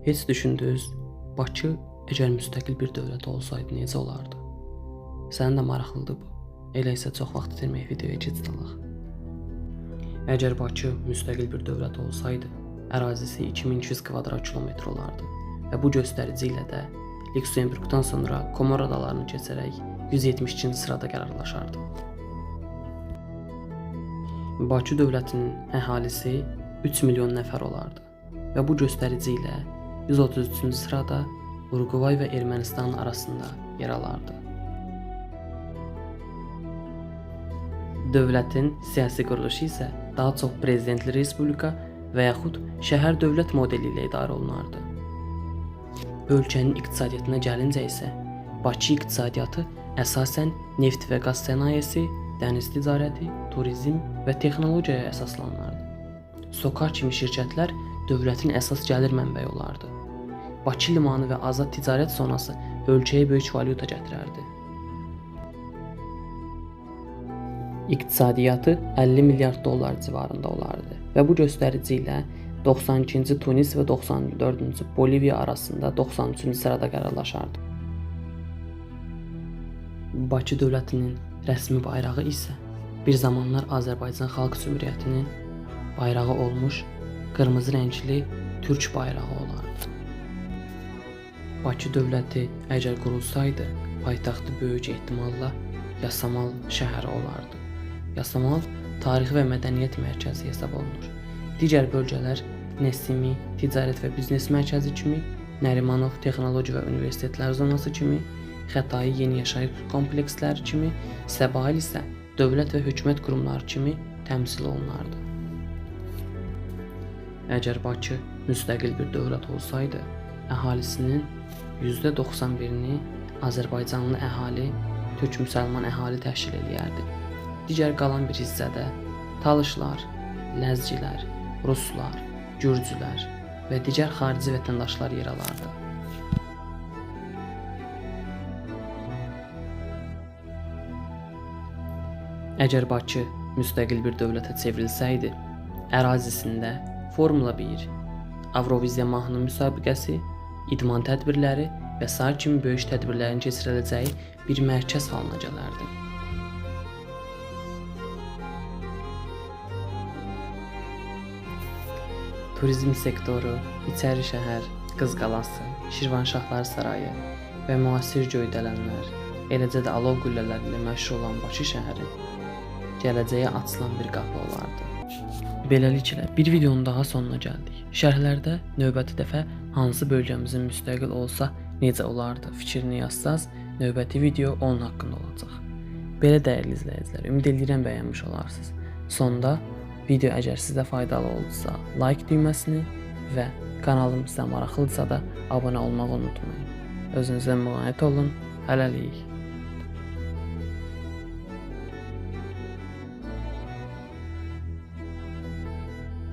Heç düşündünüz, Bakı əgər müstəqil bir dövlət olsaydı necə olardı? Sənin də maraqlıdır bu. Elə isə çox vaxt itirməyək, videoya keçid alaq. Əgər Bakı müstəqil bir dövlət olsaydı, ərazisi 2200 kvadrat kilometr olardı və bu göstərici ilə də Lüksemburqdan sonra Komor adalarını keçərək 172-ci sırada qərarlaşardı. Bakı dövlətinin əhalisi 3 milyon nəfər olardı və bu göstərici ilə 133-cü sırada Uruqvay və Ermənistan arasında yer alardı. Dövlətin siyasi quruluşu isə daha çox prezidentli respublika və yaxud şəhər dövlət modeli ilə idarə olunardı. Ölkənin iqtisadiyyatına gəlincə isə Bakı iqtisadiyyatı əsasən neft və qaz sənayesi, dəniz ticarəti, turizm və texnologiyaya əsaslanırdı. SOCAR kimi şirkətlər dövlətin əsas gəlir mənbəyi olardı. Bakı limanı və azad ticarət zonası ölkəyə böyük valyuta gətirərdi. İqtisadiyyatı 50 milyard dollar civarında olardı və bu göstərici ilə 92-ci Tunis və 94-cü Boliviya arasında 93-cü sırada qərarlaşardı. Bakı dövlətinin rəsmi bayrağı isə bir zamanlar Azərbaycan Xalq Cümhuriyyətinin bayrağı olmuş qırmızı rəngli türk bayrağı olardı. Bakı dövləti əgər qurulsaydı, paytaxtı böyük ehtimalla Yasamal şəhəri olardı. Yasamal tarix və mədəniyyət mərkəzi hesab olunur. Digər bölgələr Nəsimi ticarət və biznes mərkəzi kimi, Nərimanov texnologiya və universitetlər zonası kimi, Xətai yeni yaşayış kompleksləri kimi, Səbail isə dövlət və hökumət qurumları kimi təmsil olunardı. Əgər Bakı müstəqil bir dövlət olsaydı, əhalisinin %91-ni Azərbaycanlı əhali, türk müsəlman əhali təşkil edərdi. Digər qalan bir hissədə Talışlar, Ləzgilər, Ruslar, Gürcülər və digər xarici vətəndaşlar yer alardı. Əgər Bakı müstəqil bir dövlətə çevrilsəydi, ərazisində Formula 1, Avroviziya mahnı müsabiqəsi, idman tədbirləri və sair kimi böyük tədbirlərin keçiriləcəyi bir mərkəz halına gələrdi. Turizm sektoru, İçəri şəhər, Qız qalası, Şirvanşahlar sarayı və müasir göydələnlər, eləcə də alov qüllələri ilə məşhur olan Bakı şəhəri gələcəyə açılan bir qapı olardı. Beləliklə, bir videonun daha sonuna gəldik. Şərhlərdə növbəti dəfə hansı bölgəmizin müstəqil olsa necə olardı fikrini yazsaz, növbəti video onun haqqında olacaq. Belə dəyərli izləyicilər, ümid edirəm bəyənmiş olarsınız. Sonda video əgər sizə faydalı oldusa, like düyməsini və kanalım sizə maraqlıdırsa da abunə olmağı unutmayın. Özünüzə müğayət olun. Hələlik.